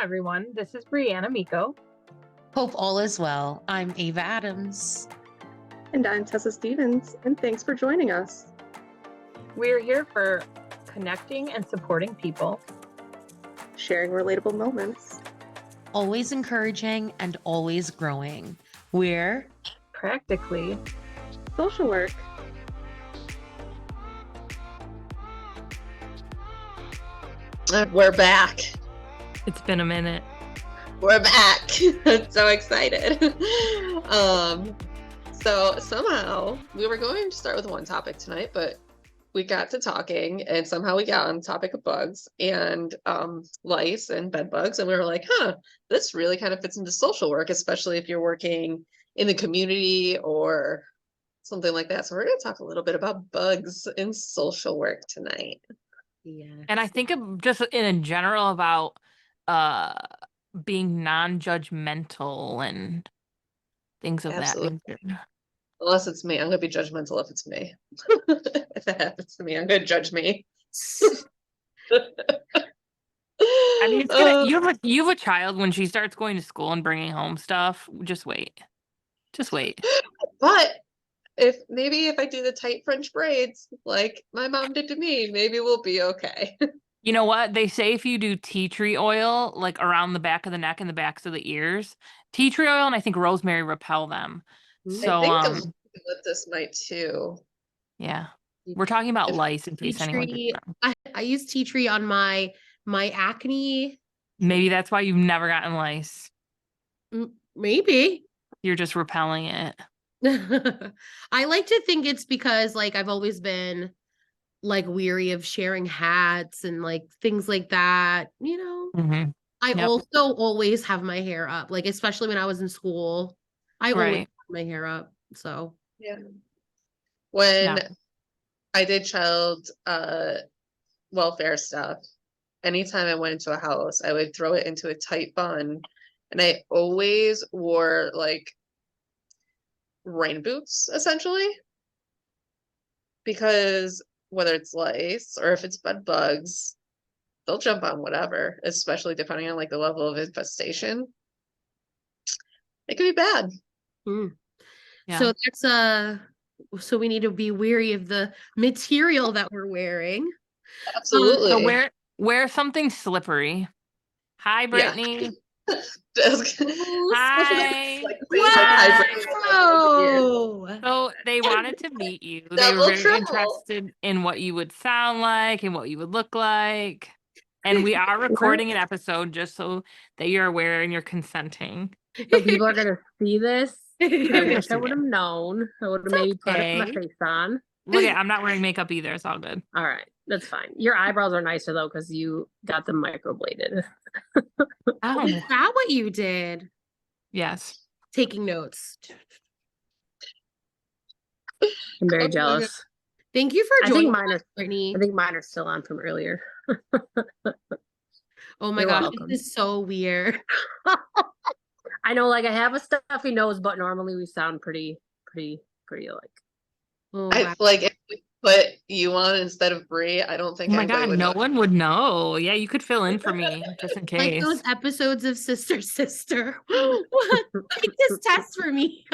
everyone. This is Brianna Miko. Hope all is well. I'm Ava Adams. And I'm Tessa Stevens, and thanks for joining us. We're here for connecting and supporting people, sharing relatable moments, always encouraging and always growing. We're practically social work. We're back. It's been a minute. We're back. I'm so excited. So somehow we were going to start with one topic tonight, but we got to talking and somehow we got on the topic of bugs and lice and bed bugs. And we were like, this really kind of fits into social work, especially if you're working in the community or something like that. So we're going to talk a little bit about bugs in social work tonight. Yeah. And I think just in general about being non-judgmental and things of Absolutely. that nature. Unless it's me. I'm going to be judgmental if it's me. If that happens to me, I'm going to judge me. I mean, it's gonna, you have a child. When she starts going to school and bringing home stuff, just wait. But if I do the tight French braids like my mom did to me, maybe we'll be okay. You know what? They say if you do tea tree oil, like around the back of the neck and the backs of the ears, tea tree oil and I think rosemary repel them. So I think eucalyptus might too. Yeah. We're talking about lice in case anyone didn't know. I use tea tree on my acne. Maybe that's why you've never gotten lice. Maybe. You're just repelling it. I like to think it's because like I've always been like weary of sharing hats and like things like that, you know. Mm-hmm. I also always have my hair up, like especially when I was in school. I always have my hair up. So yeah. When I did child welfare stuff, anytime I went into a house, I would throw it into a tight bun, and I always wore like rain boots essentially, because whether it's lice or if it's bed bugs, they'll jump on whatever, especially depending on like the level of infestation. It could be bad. Yeah. So that's so we need to be wary of the material that we're wearing. Absolutely. So wear something slippery. Hi, Brittany. Hi. Wow. So they wanted to meet you. They were very interested in what you would sound like and what you would look like. And we are recording an episode just so that you're aware and you're consenting. So people are gonna see this. I wish I would have known. I would have maybe put my face on. Look, I'm not wearing makeup either. It's all good. All right, that's fine. Your eyebrows are nicer though because you got them microbladed. Oh, is that what you did? Yes. Taking notes. I'm very jealous. Thank you for joining us, Brittany. I think mine are still on from earlier. Oh my gosh, this is so weird. I know, like I have a stuffy nose, but normally we sound pretty alike. Oh, wow. Like if we put you on instead of Brie, I don't think. Oh my god, no one would know. Yeah, you could fill in for me just in case. Like those episodes of Sister. What? Take this test for me.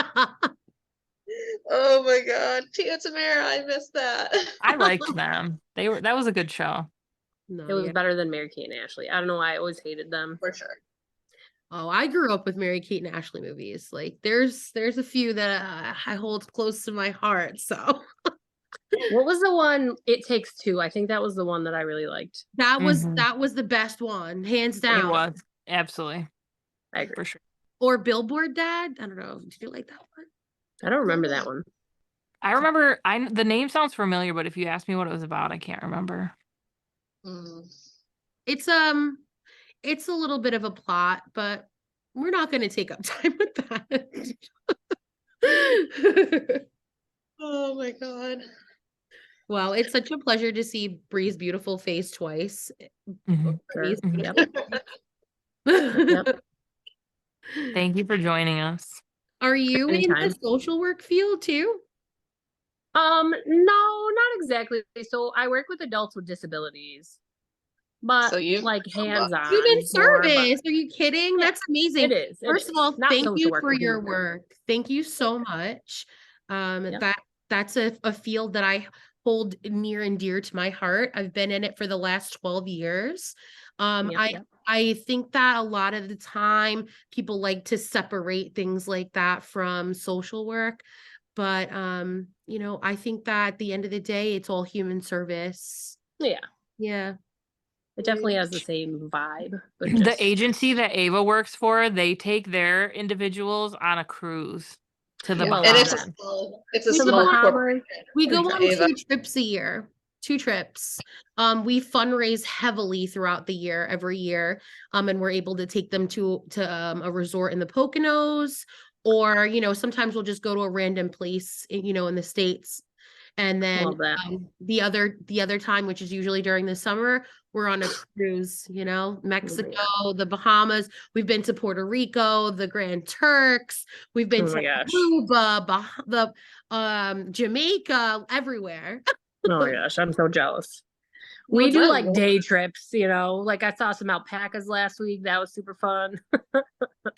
Oh my god, Tia Tamara, I missed that. I liked them. That was a good show. No, it was better than Mary Kate and Ashley. I don't know why I always hated them. For sure. Oh, I grew up with Mary Kate and Ashley movies. Like there's a few that I hold close to my heart. So what was the one? It Takes Two. I think that was the one that I really liked. That was the best one, hands down. It was absolutely. I agree for sure. Or Billboard Dad. I don't know. Did you like that one? I don't remember that one. I remember. The name sounds familiar, but if you ask me what it was about, I can't remember. It's a little bit of a plot, but we're not going to take up time with that. Oh my god. Well, it's such a pleasure to see Bree's beautiful face twice. Yep. Thank you for joining us. Are you in the social work field too? No, not exactly. So I work with adults with disabilities. but So you like hands-on. Human more, but service. Are you kidding? Yeah, That's amazing. it is. First of all, Not thank social you work, for but your human service. work. Thank you so much. Yeah. That's a field that I hold near and dear to my heart. I've been in it for the last 12 years. Yep. I think that a lot of the time people like to separate things like that from social work. But you know, I think that at the end of the day, it's all human service. Yeah. Yeah. It definitely has the same vibe, but The just agency that Ava works for, they take their individuals on a cruise to the Yeah. and it's Bahamas. a We go small on- corporate. We go on Ava. 2 trips a year. 2 trips. We fundraise heavily throughout the year, every year. And we're able to take them to a resort in the Poconos, or you know, sometimes we'll just go to a random place, you know, in the States. And then love that. the other time, which is usually during the summer, we're on a cruise, you know, Mexico, the Bahamas. We've been to Puerto Rico, the Grand Turks. We've been Oh my to gosh. Aruba, Jamaica, everywhere. Oh my gosh, I'm so jealous. Well, We do my like lord. day trips, you know, like I saw some alpacas last week. That was super fun.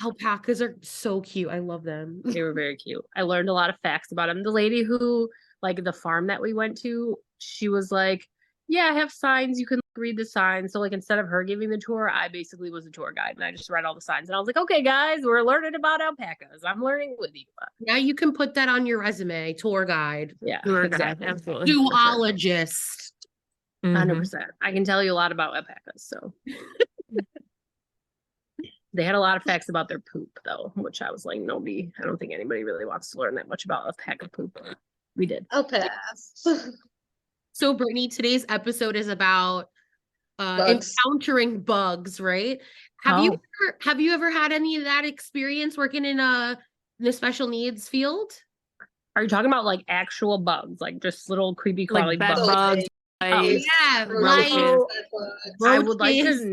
Alpacas are so cute. I love them. They were very cute. I learned a lot of facts about them. The lady who, like the farm that we went to, she was like, yeah, I have signs. You can read the signs. So like instead of her giving the tour, I basically was a tour guide and I just read all the signs. And I was like, okay, guys, we're learning about alpacas. I'm learning with you. Now you can put that on your resume, tour guide, Yeah, Tour guide, exactly. absolutely. zoologist. 100%. I can tell you a lot about alpacas. So they had a lot of facts about their poop, though, which I was like, nobody, I don't think anybody really wants to learn that much about alpaca poop. But we did. I'll pass. So, Brittany, today's episode is about Bugs. encountering bugs, right? Have you ever had any of that experience working in the special needs field? Are you talking about like actual bugs, like just little creepy crawly Like bed bugs? bugs. Like, Yeah, roaches. I would like to roaches.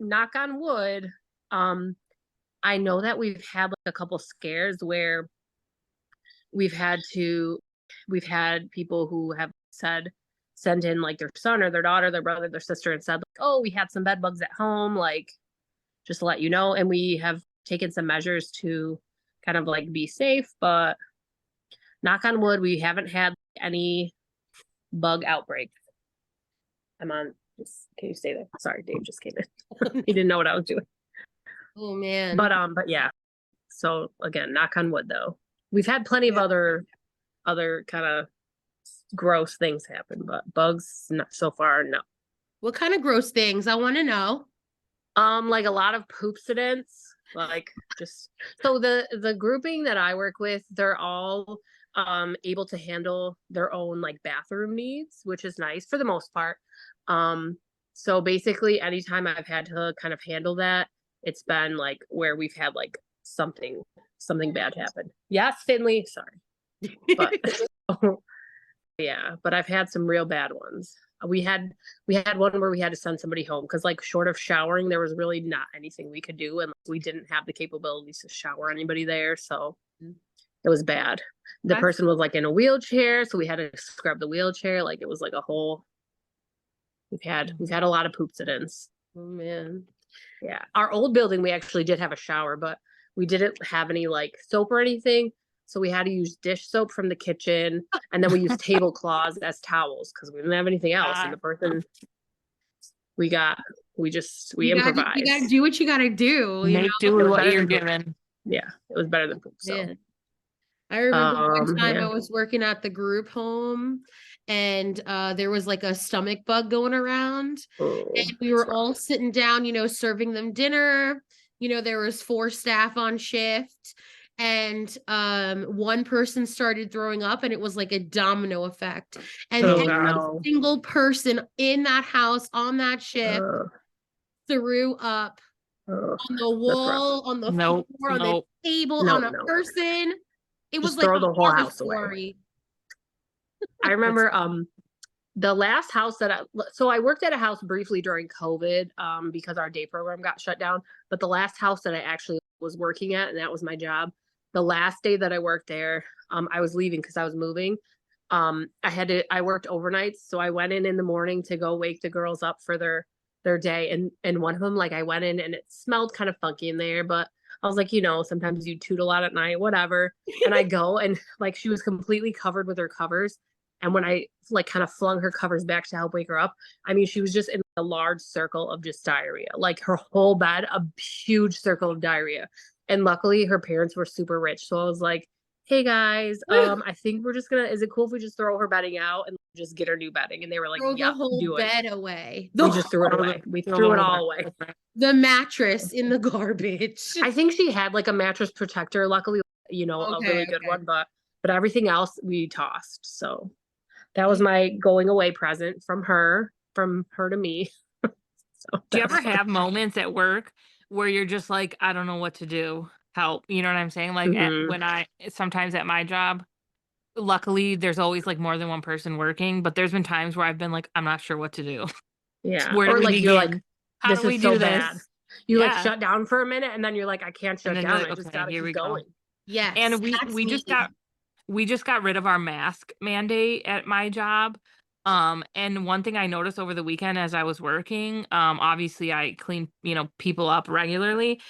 knock on wood. I know that we've had like a couple scares where we've had people who have sent in like their son or their daughter, their brother, their sister, and said like, oh, we had some bed bugs at home, like just to let you know. And we have taken some measures to kind of like be safe, but knock on wood, we haven't had any bug outbreaks. Can you stay there? Sorry, Dave just came in. He didn't know what I was doing. Oh man. But yeah. So again, knock on wood though. We've had plenty of other kind of gross things happen, but bugs not so far, no. What kind of gross things? I want to know. Like a lot of poopsidents, like just so the grouping that I work with, they're all able to handle their own like bathroom needs, which is nice for the most part. So basically anytime I've had to kind of handle that, it's been like where we've had like something bad happen. Yes, Finley, sorry. But yeah, but I've had some real bad ones. We had one where we had to send somebody home because like short of showering, there was really not anything we could do, and we didn't have the capabilities to shower anybody there. So it was bad. The person was like in a wheelchair, so we had to scrub the wheelchair. Like it was like a whole. We've had a lot of poopsidents. Oh man. Yeah, our old building we actually did have a shower, but we didn't have any like soap or anything. So we had to use dish soap from the kitchen, and then we used tablecloths as towels because we didn't have anything else. And the person we improvised. You gotta do what you gotta do. You Make know? do with what better you're than poop. given. Yeah, it was better than poop. So Yeah. I remember one time yeah. I was working at the group home and there was like a stomach bug going around. And we were all sitting down, you know, serving them dinner. You know, there was 4 staff on shift. And one person started throwing up and it was like a domino effect. And every single person in that house on that shift threw up on the wall, on the floor, on the table, on a person. It was like throw a the whole house story. I remember the last house so I worked at a house briefly during COVID because our day program got shut down. But the last house that I actually was working at, and that was my job, the last day that I worked there, I was leaving because I was moving. I worked overnights, so I went in the morning to go wake the girls up for their their day, and one of them, like, I went in and it smelled kind of funky in there, but I was like, sometimes you toot a lot at night, whatever. And I go and like she was completely covered with her covers. And when I like kind of flung her covers back to help wake her up, I mean, she was just in a large circle of just diarrhea, like her whole bed, a huge circle of diarrhea. And luckily her parents were super rich. So I was like, hey guys, I think we're just gonna, is it cool if we just throw her bedding out and just get her new bedding? And they were like, Throw yeah, the whole do it. bed away. We just threw it away. We threw it all away. The mattress in the garbage. I think she had like a mattress protector, luckily, a really good one, but everything else we tossed. So that was my going away present from her to me. So Do you ever have moments at work where you're just like, I don't know what to do? Help. You know what I'm saying? Like sometimes at my job, luckily there's always like more than one person working, but there's been times where I've been like, I'm not sure what to do. Yeah. Where do Or we like you're like, begin? How this do we is do so this? bad. You like Yeah. shut down for a minute and then you're like, I can't shut And then you're down. like, I just okay, gotta here we keep go. going. Yes. And that's we just got rid of our mask mandate at my job. And one thing I noticed over the weekend as I was working, obviously I clean, people up regularly.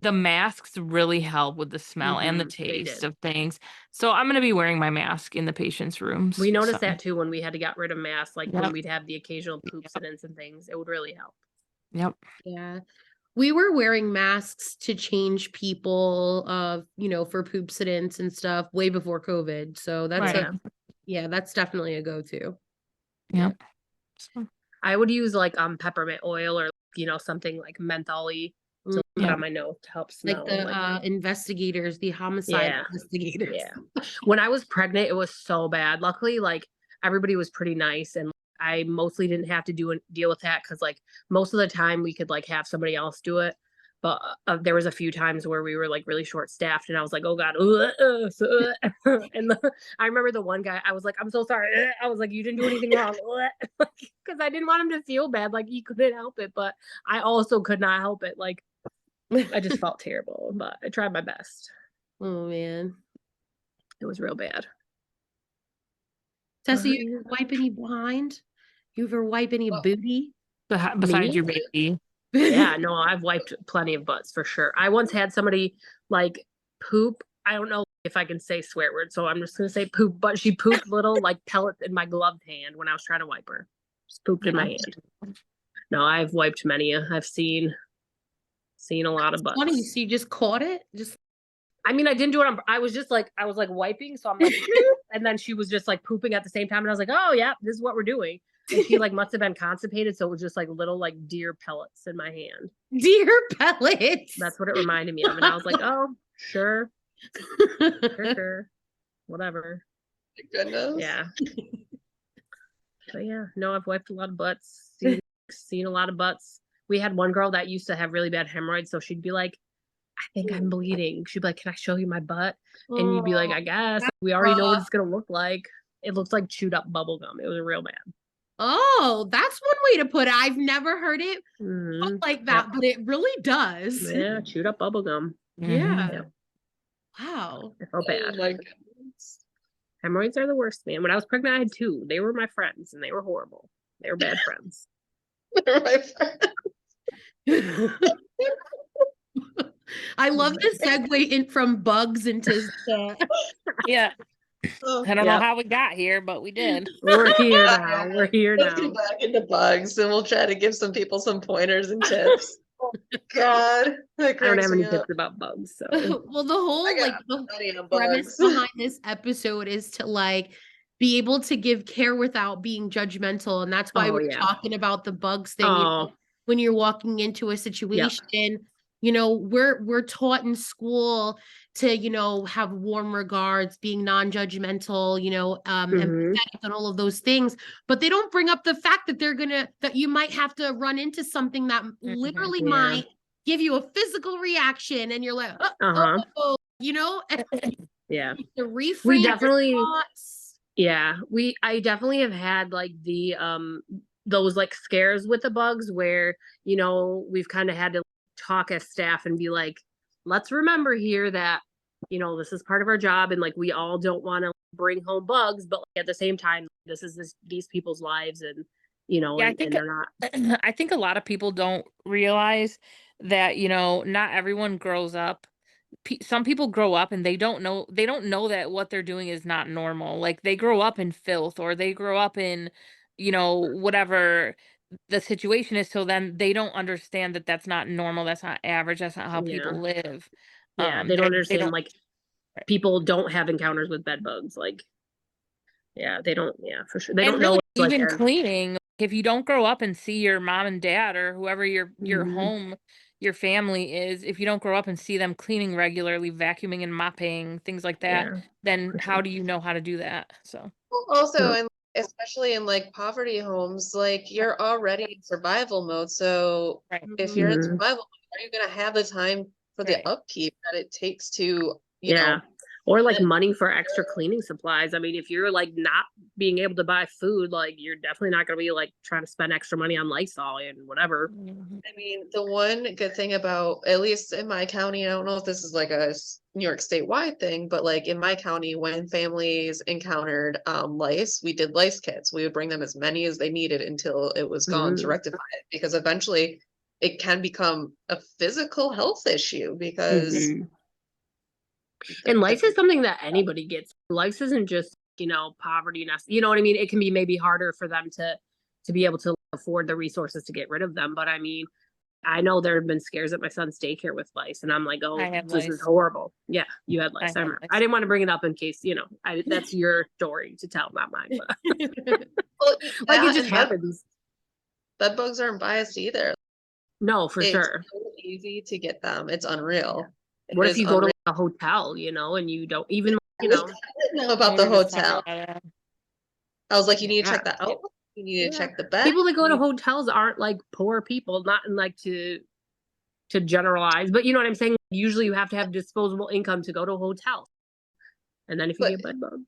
The masks really help with the smell and the They taste did. of things. So I'm gonna be wearing my mask in the patient's rooms. We noticed so. that too when we had to get rid of masks, like when Yep. we'd have the occasional poop incidents and things. It would really help. Yep. Yeah. We were wearing masks to change people for poop incidents and stuff way before COVID. So that's Right. that's definitely a go-to. Yep. I would use like peppermint oil or something like menthol-y to put on my nose to help smell. Like the investigators, the homicide investigators. Yeah. When I was pregnant, it was so bad. Luckily, like everybody was pretty nice, and I mostly didn't have to deal with that because like most of the time we could like have somebody else do it. But there was a few times where we were like really short staffed, and I was like, "Oh God!" And I remember the one guy. I was like, "I'm so sorry." I was like, "You didn't do anything wrong," because I didn't want him to feel bad. Like he couldn't help it, but I also could not help it. Like I just felt terrible, but I tried my best. Oh man, it was real bad. Tessa, you ever wipe any behind? You ever wipe any booty? Besides your baby. Yeah, no, I've wiped plenty of butts for sure. I once had somebody like poop. I don't know if I can say swear words, so I'm just gonna say poop, but she pooped little like pellets in my gloved hand when I was trying to wipe her. Just pooped in my hand. No, I've wiped many. I've seen a lot of butts. Funny, so you just caught it? I mean, I didn't do it I was wiping, so I'm like, and then she was just like pooping at the same time, and I was like, oh yeah, this is what we're doing. And she like must have been constipated, so it was just like little like deer pellets in my hand. Deer pellets. That's what it reminded me of, and I was like, oh, sure, sure, whatever. My goodness. Yeah. But yeah, no, I've wiped a lot of butts, seen a lot of butts. We had one girl that used to have really bad hemorrhoids, so she'd be like, I think I'm bleeding. She'd be like, can I show you my butt? And you'd be like, I guess. We already know what it's gonna look like. It looks like chewed up bubble gum. It was real bad. Oh, that's one way to put it. I've never heard it like that, but it really does. Yeah, chewed up bubble gum. Yeah. Yep. Wow. I felt bad. Oh my goodness. Hemorrhoids are the worst, man. When I was pregnant, I had 2. They were my friends, and they were horrible. They were bad friends. They're my friends. I love the segue in from bugs into Yeah. I don't know how we got here, but we did. We're here now. We're here Let's now. get back into bugs, and we'll try to give some people some pointers and tips. Oh God, I don't have any tips about bugs. So well, the whole the premise behind this episode is to like be able to give care without being judgmental, and that's why we're talking about the bugs thing. You know, when you're walking into a situation, we're taught in school to have warm regards, being non-judgmental, empathetic and all of those things, but they don't bring up the fact that that you might have to run into something that literally might give you a physical reaction, and you're like, yeah, the reframe. We definitely, I definitely have had like the those like scares with the bugs where we've kind of had to talk as staff and be like, let's remember here that this is part of our job, and like we all don't want to bring home bugs, but like, at the same time, this is these people's lives, and you know, Yeah, and they're not. I think a lot of people don't realize that, not everyone grows up. Some people grow up and they don't know that what they're doing is not normal. Like they grow up in filth or they grow up in, whatever the situation is. So then they don't understand that that's not normal. That's not average. That's not how Yeah. people live. Yeah, they don't They understand, don't. like, people don't have encounters with bed bugs, like, yeah, they don't, yeah, for sure. They And don't know really, it's like even as cleaning, if you don't grow up and see your mom and dad or whoever your Mhm. home, your family is, if you don't grow up and see them cleaning regularly, vacuuming and mopping, things like that, Yeah, then for how sure. do you know how to do that? So, Well, also, No. and especially in like poverty homes, like you're already in survival mode. So right, if you're in Mhm. survival mode, are you gonna have the time for the right. upkeep that it takes to, Yeah. Or like live money for extra cleaning supplies. I mean, if you're like not being able to buy food, like you're definitely not gonna be like trying to spend extra money on Lysol and whatever. Mhm. I mean, the one good thing about, at least in my county, I don't know if this is like a New York statewide thing, but like in my county, when families encountered lice, we did lice kits. We would bring them as many as they needed until it was gone to Mm. rectify it, because eventually it can become a physical health issue because Mhm. the, And lice the is something that anybody gets. Lice isn't just, poverty, you know what I mean? It can be maybe harder for them to be able to afford the resources to get rid of them. But I mean, I know there have been scares at my son's daycare with lice, and I'm like, I oh, had this is lice. horrible. Yeah, you had I lice. I had remember. I lice. didn't want to bring it up in case, that's your story to tell, not mine. But well, like it that just and happens. bed bugs aren't biased either. No, for It's sure. so easy to get them. It's unreal. What It if is you go to unreal. like, a hotel, and you don't even, I didn't know about We the were just talking hotel. about it. I was like, you need to yeah, check that out. You need to yeah. check the bed. People that go to You- hotels aren't like poor people, not in like to generalize, but you know what I'm saying? Usually you have to have disposable income to go to a hotel. And then if you But get bed bug.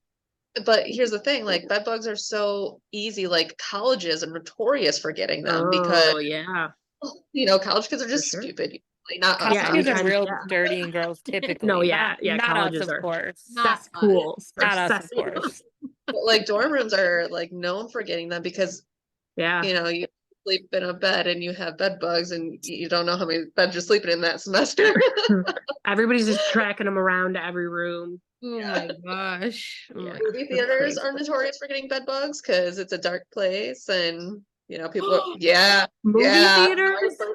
but here's the thing, like bed bugs are so easy. Like colleges are notorious for getting them because Oh yeah, college kids are for just sure. stupid. Usually. Not us, College Yeah, kids are obviously. anytime, real yeah. dirty and gross No, typically. yeah, Not yeah, not us, colleges of are course. Not us. cesspools for Not us, of cess. course. But like dorm rooms are like known for getting them because Yeah, you sleep in a bed and you have bed bugs and you don't know how many beds you're sleeping in that semester. everybody's just tracking them around to every room. Oh Yeah. my gosh. Oh Yeah, my Movie it's theaters crazy. are notorious for getting bed bugs because it's a dark place and people are, yeah, Movie yeah. theaters? Movie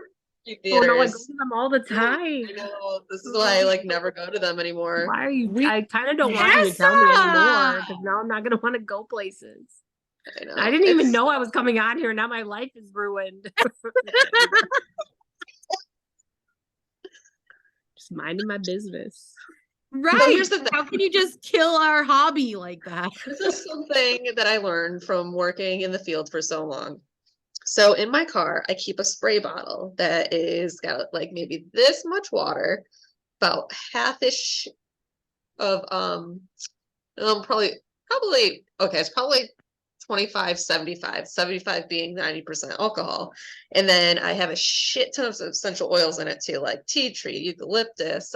Oh no, I go theaters. to them all the time. I know. This is why I like never go to them anymore. Why are you? We I kind of don't want you to tell me Tessa! anymore because now I'm not gonna want to go places. I know. I didn't even It's- know I was coming on here. Now my life is ruined. Just minding my business. Right. here's the thing. How can you just kill our hobby like that? This is something that I learned from working in the field for so long. So in my car, I keep a spray bottle that is got like maybe this much water, about half-ish of probably okay, it's probably 25, 75, 75 being 90% alcohol. And then I have a shit ton of essential oils in it too, like tea tree, eucalyptus,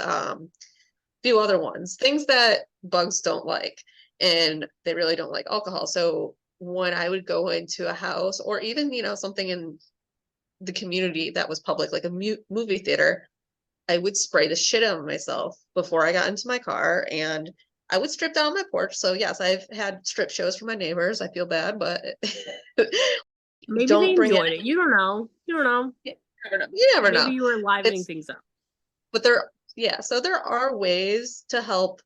few other ones, things that bugs don't like, and they really don't like alcohol. So when I would go into a house or even, something in the community that was public, like a movie theater, I would spray the shit out of myself before I got into my car, and I would strip down my porch. So yes, I've had strip shows for my neighbors. I feel bad, but Maybe don't they bring enjoyed it. You don't know. You don't know. You never know. You never Maybe know. you were livening It's things up. but so there are ways to help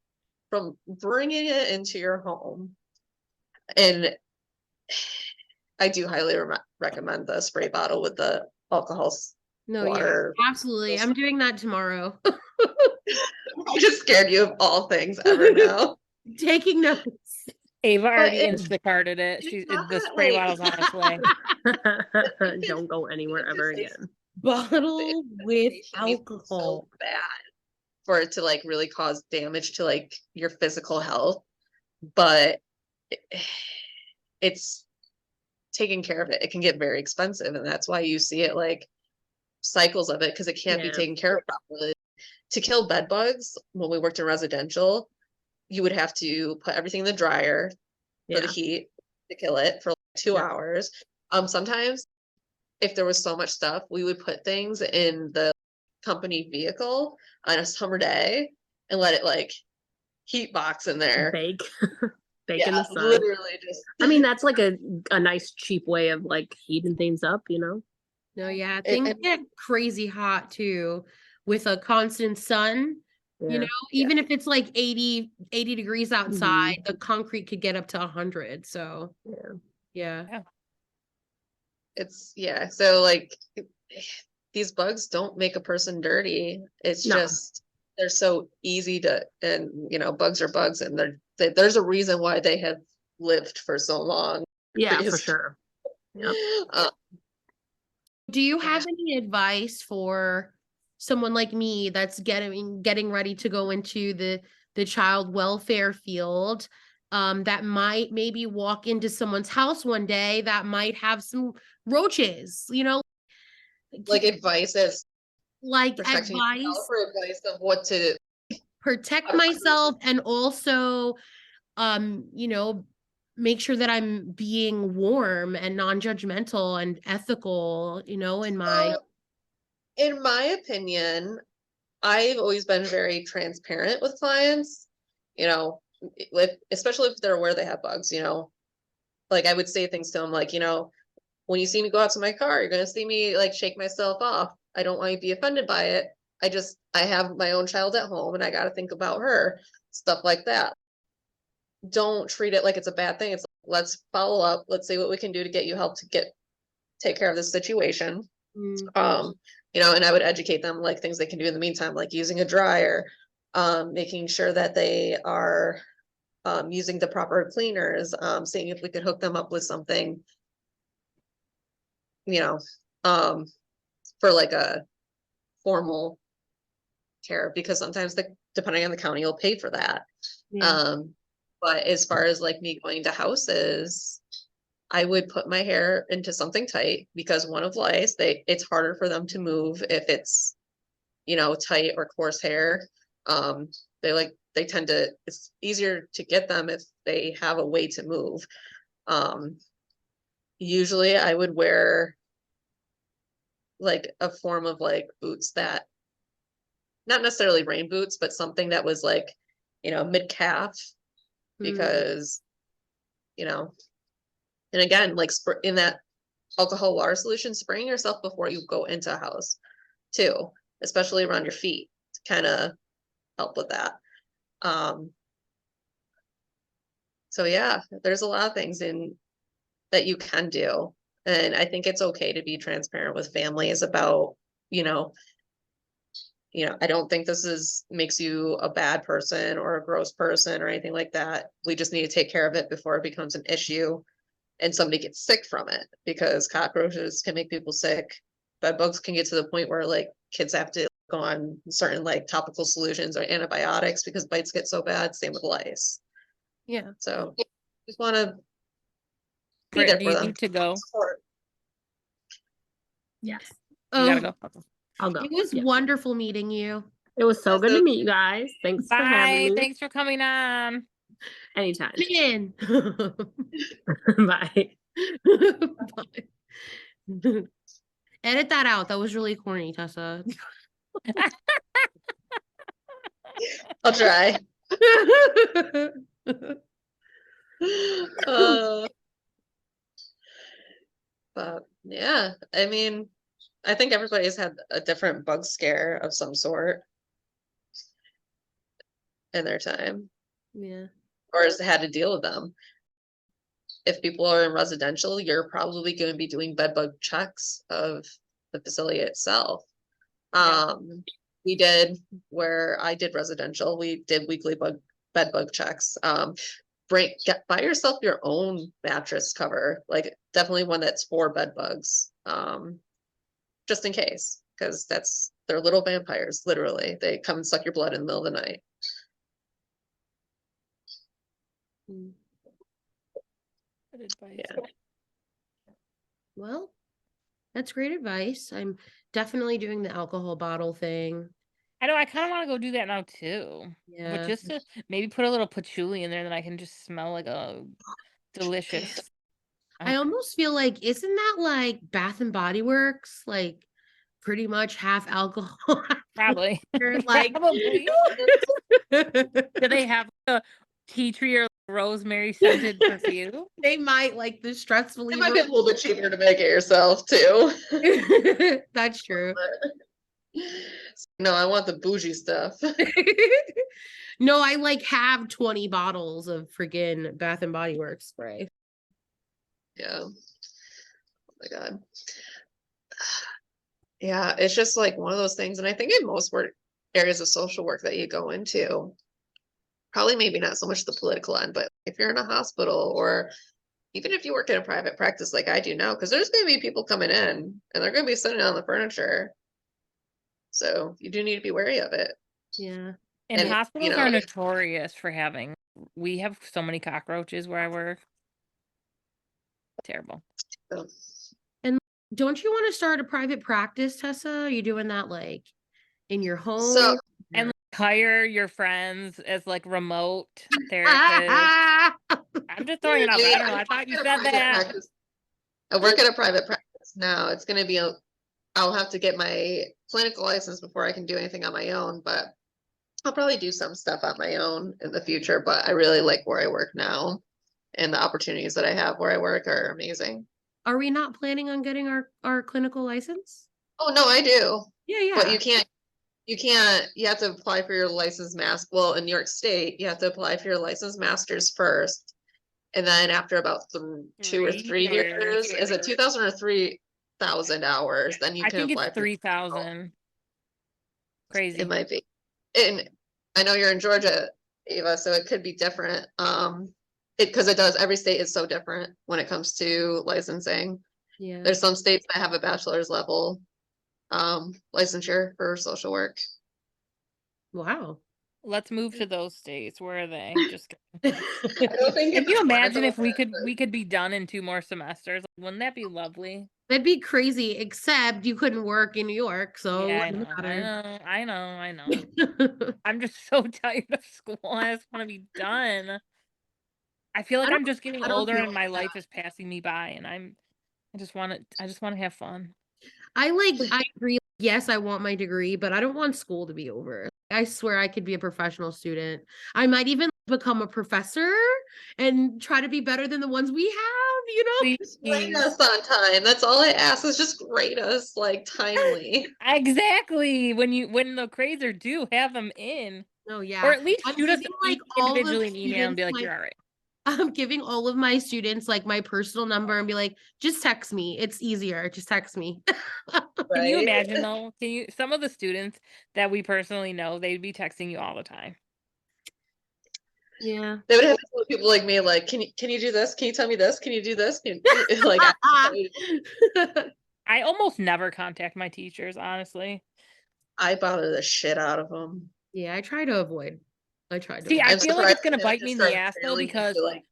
from bringing it into your home, and I do highly recommend the spray bottle with the alcohol No, water. yeah, absolutely. I'm doing that tomorrow. I just scared you of all things ever now. Taking notes. Ava already it's- Instacarted it. it's not The that, spray like- bottle's on its way. Don't go anywhere ever again. Bottle with inflammation is so alcohol. bad for it to like really cause damage to like your physical health, but it's taking care of it. It can get very expensive, and that's why you see it like cycles of it, because it can't be Yeah. taken care of properly. To kill bed bugs, when we worked in residential, you would have to put everything in the dryer for the Yeah. heat to kill it for like 2 Yeah. hours. Sometimes if there was so much stuff, we would put things in the company vehicle on a summer day and let it like heat box in there. Bake. Bake in Yeah, the sun. literally just. I mean, that's like a nice cheap way of like heating things up, you know? No, yeah, things get crazy hot too with a constant sun. You Yeah. know, even if it's like 80 degrees outside, Mhm. the concrete could get up to 100. So, Yeah. yeah. It's so like these bugs don't make a person dirty. It's No. just they're so easy to, and you know, bugs are bugs, and there's a reason why they have lived for so long. Yeah, for Prehistory. sure. Yep. Do you have any advice for someone like me that's getting ready to go into the child welfare field, that might maybe walk into someone's house one day that might have some roaches, you know? Like advice as Like protecting advice, yourself, or advice of what to protect myself, and also, you know, make sure that I'm being warm and non-judgmental and ethical, you know, in my. In my opinion, I've always been very transparent with clients, you know, especially if they're aware they have bugs, you know, like I would say things to them like, you know, when you see me go out to my car, you're going to see me like shake myself off. I don't want you to be offended by it. I have my own child at home and I got to think about her, stuff like that. Don't treat it like it's a bad thing. It's like, let's follow up. Let's see what we can do to get you help to take care of this situation. You know, and I would educate them like things they can do in the meantime, like using a dryer, making sure that they are using the proper cleaners, seeing if we could hook them up with something, you know, for like a formal care, because sometimes depending on the county, you'll pay for that. But as far as like me going to houses, I would put my hair into something tight, because one of lice, it's harder for them to move if it's, you know, tight or coarse hair. They tend to, it's easier to get them if they have a way to move. Usually I would wear like a form of like boots that, not necessarily rain boots, but something that was like, you know, mid calf, because, you know, and again, like in that alcohol water solution, spraying yourself before you go into a house too, especially around your feet, to kind of help with that. So yeah, there's a lot of things that you can do. And I think it's okay to be transparent with families about, you know, I don't think makes you a bad person or a gross person or anything like that. We just need to take care of it before it becomes an issue and somebody gets sick from it, because cockroaches can make people sick. Bed bugs can get to the point where like kids have to go on certain like topical solutions or antibiotics because bites get so bad. Same with lice. Yeah. So just want to be there for them. Need to go. Yes. You gotta go. I'll go. It was wonderful meeting you. It was so good to meet you guys. Thanks for having me. Thanks for coming on. Anytime. Man. Bye. Bye. Edit that out. That was really corny, Tessa. I'll try. But yeah, I mean, I think everybody's had a different bug scare of some sort in their time. Yeah. Or has had to deal with them. If people are in residential, you're probably going to be doing bed bug checks of the facility itself. We did, where I did residential, we did weekly bed bug checks. Buy yourself your own mattress cover, like definitely one that's for bed bugs, just in case, because they're little vampires, literally. They come and suck your blood in the middle of the night. Good advice. Yeah. Well, that's great advice. I'm definitely doing the alcohol bottle thing. I know, I kind of want to go do that now too. Yeah. But just to maybe put a little patchouli in there, then I can just smell like a delicious. I almost feel like, isn't that like Bath and Body Works? Like pretty much half alcohol. Probably. Like, Probably. Do they have a tea tree or rosemary scented perfume? they might like the stressful. It might be a little bit cheaper to make it yourself too. That's true. No, I want the bougie stuff. No, I like have 20 bottles of friggin' Bath and Body Works spray. Yeah. Oh my God. Yeah, it's just like one of those things. And I think in most work areas of social work that you go into, probably maybe not so much the political end, but if you're in a hospital or even if you work in a private practice like I do now, because there's going to be people coming in and they're going to be sitting on the furniture. So you do need to be wary of it. Yeah. And And, hospitals you know, are notorious for having, we have so many cockroaches where I work. Terrible. So, Don't you want to start a private practice, Tessa? Are you doing that like in your home? so And hire your friends as like remote therapists. I'm just throwing it out there. I don't know. I thought you said that. I work at a private practice now. It's going to be I'll have to get my clinical license before I can do anything on my own, but I'll probably do some stuff on my own in the future. But I really like where I work now, and the opportunities that I have where I work are amazing. Are we not planning on getting our clinical license? Oh no, I do. Yeah. But you have to apply for your license well, in New York State, you have to apply for your license masters first. And then after about 2 or 3 years, is it 2,000 or 3,000 hours? Then you I can think apply it's for 3,000. Crazy. It might be. And I know you're in Georgia, Ava, so it could be different. Because it does, every state is so different when it comes to licensing. Yeah. There's some states that have a bachelor's level licensure for social work. Wow. Let's move to those states. Where are they? Just I don't think Can it's you one of imagine if those we could be done in 2 more semesters? Wouldn't that be lovely? That'd be crazy, except you couldn't work in New York, so Yeah, it wouldn't matter. I know. I'm just so tired of school. I just want to be done. I feel like I'm just getting I don't older feel and my like life is passing me by, and I just want to have fun. I agree. Yes, I want my degree, but I don't want school to be over. I swear I could be a professional student. I might even become a professor and try to be better than the ones we have, you know? Just grade us on time. That's all I ask is just grade us like timely. Exactly. When the grades are due, have them in. Oh yeah. Or at least I'm shoot us giving, like, all the individually an email and be like, students, you're all right. I'm giving all of my students like my personal number and be like, just text me. It's easier. Just text me. Can you Right? imagine though? Some of the students that we personally know, they'd be texting you all the time. Yeah. They would have to tell people like me, like, can you do this? Can you tell me this? Can you do this? Like, I almost never contact my teachers, honestly. I bother the shit out of them. Yeah, I try to avoid. See, I I'm feel like it's surprised gonna they bite just me in the start ass though, failing because into, like,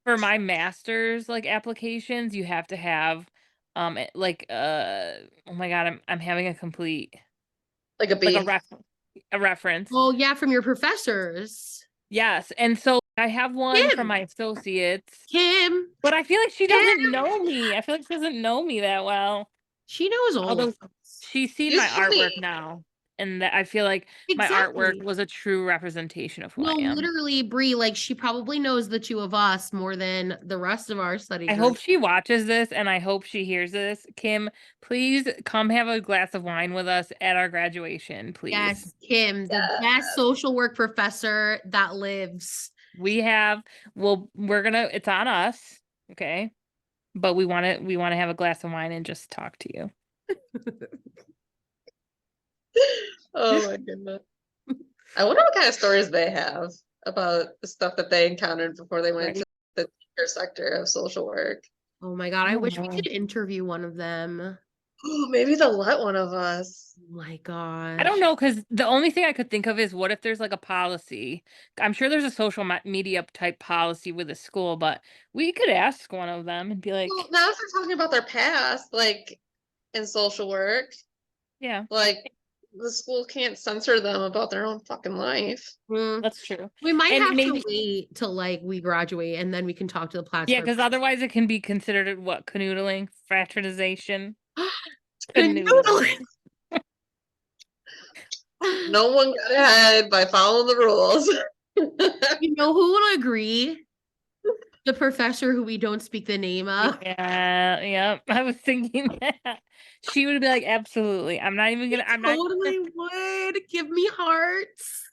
for my master's like applications, you have to have oh my God, I'm having a complete like a like bee. a reference. Well, yeah, from your professors. Yes, and so I have one Kim. from my associates, Kim. but I feel like she doesn't know me. I feel like she doesn't know me that well. She knows all Although of us. she's seen She's my funny. artwork now, and that I feel like my artwork was a true representation of who No, I am. literally, Bree, like she probably knows the two of us more than the rest of our study I group. hope she watches this and I hope she hears this. Kim, please come have a glass of wine with us at our graduation, please. Yes, Kim, the best social work professor that lives. It's on us, okay? But we want to have a glass of wine and just talk to you. Oh my goodness. I wonder what kind of stories they have about the stuff that they encountered before they went Right. to the teacher sector of social work. Oh my God, I wish we know. could interview one of them. Oh, maybe they'll let one of us. Oh my God. I don't know, because the only thing I could think of is what if there's like a policy? I'm sure there's a social media type policy with a school, but we could ask one of them and be like, Well, now if they're talking about their past, like in social work, yeah, like the school can't censor them about their own fucking life. That's true. We might And have maybe- to wait till like we graduate and then we can talk to the platform. Yeah, because otherwise it can be considered what, canoodling, fraternization. Canoodling. No one got ahead by following the rules. You know who would agree? The professor who we don't speak the name of. Yeah. I was thinking that. She would be like, absolutely. I'm not even gonna. I'm not. Totally would give me hearts.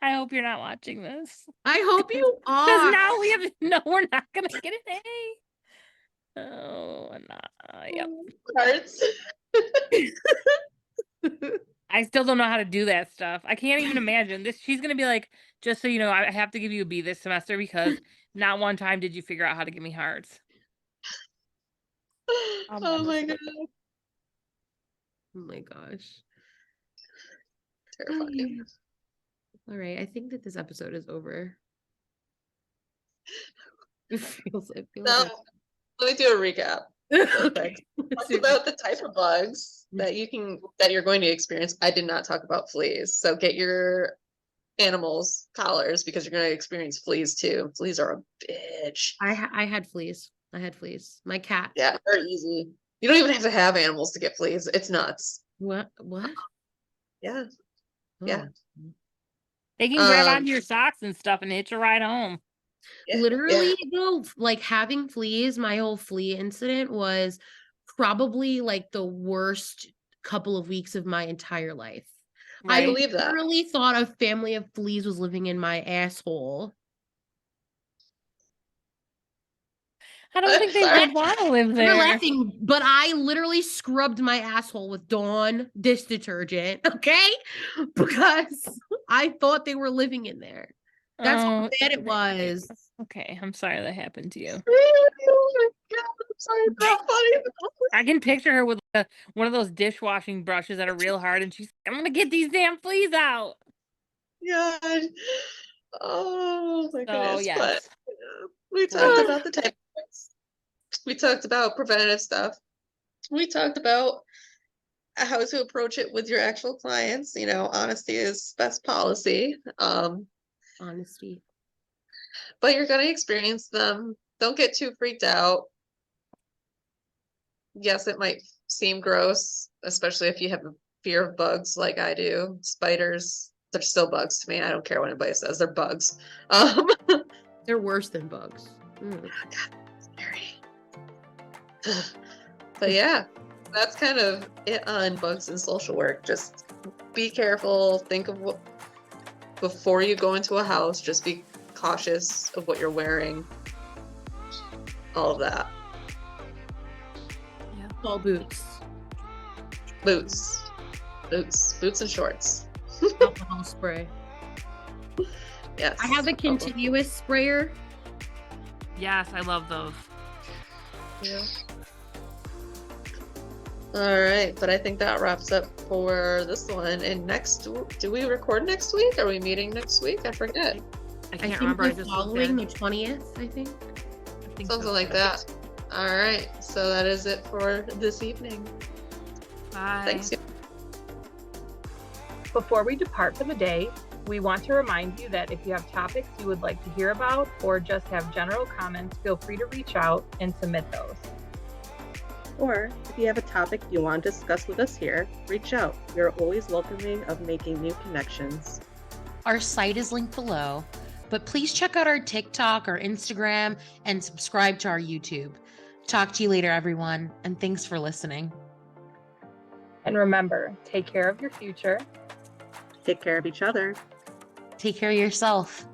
I hope you're not watching this. I hope you Because are. now we have no. We're not gonna get an A. Oh, I'm not. Yep. Hearts. I still don't know how to do that stuff. I can't even imagine this. She's gonna be like, just so you know, I have to give you a B this semester because not one time did you figure out how to give me hearts. Oh my god. Oh my gosh. Terrifying. All right, I think that this episode is over. It feels No, like let me do a recap. okay. Talked about the type of bugs that you're going to experience. I did not talk about fleas. So get your animals collars because you're going to experience fleas too. Fleas are a bitch. I had fleas. My cat. Yeah, they're easy. You don't even have to have animals to get fleas. It's nuts. What? Yeah. Oh. Yeah. They can grab onto your socks and stuff and hitch a ride home. Yeah, Literally though, like having fleas, my whole flea incident was probably like the worst couple of weeks of my entire life. Right. I believe that. Literally thought a family of fleas was living in my asshole. I don't think they would want to live You're there. laughing, but I literally scrubbed my asshole with Dawn dish detergent, okay? Because I thought they were living in there. That's how bad it was. Okay, I'm sorry that happened to you. Oh my god, I'm sorry, it's not funny. I can picture her with one of those dishwashing brushes that are real hard, and she's, I'm gonna get these damn fleas out. God. Oh my goodness. yes. But we talked about the type of bugs. We talked about preventative stuff. We talked about how to approach it with your actual clients. You know, honesty is best policy. Honesty. But you're gonna experience them. Don't get too freaked out. Yes, it might seem gross, especially if you have a fear of bugs like I do. Spiders, they're still bugs to me. I don't care what anybody says, they're bugs. They're worse than bugs. God, scary. But yeah, that's kind of it on bugs and social work. Just be careful. Think of what before you go into a house. Just be cautious of what you're wearing. All of that. All boots. Boots and shorts. Alcohol spray. Yes. I have a continuous sprayer. Yes, I love those. Yeah. All right, but I think that wraps up for this one. And do we record next week? Are we meeting next week? I forget. I I can't think remember. I we're just following the looked 20th, I think. I think Something so. like that. All right, so that is it for this evening. Bye. Thanks. Before we depart for the day, we want to remind you that if you have topics you would like to hear about or just have general comments, feel free to reach out and submit those. Or if you have a topic you want to discuss with us here, reach out. We are always welcoming of making new connections. Our site is linked below, but please check out our TikTok, our Instagram, and subscribe to our YouTube. Talk to you later, everyone, and thanks for listening. And remember, take care of your future. Take care of each other. Take care of yourself.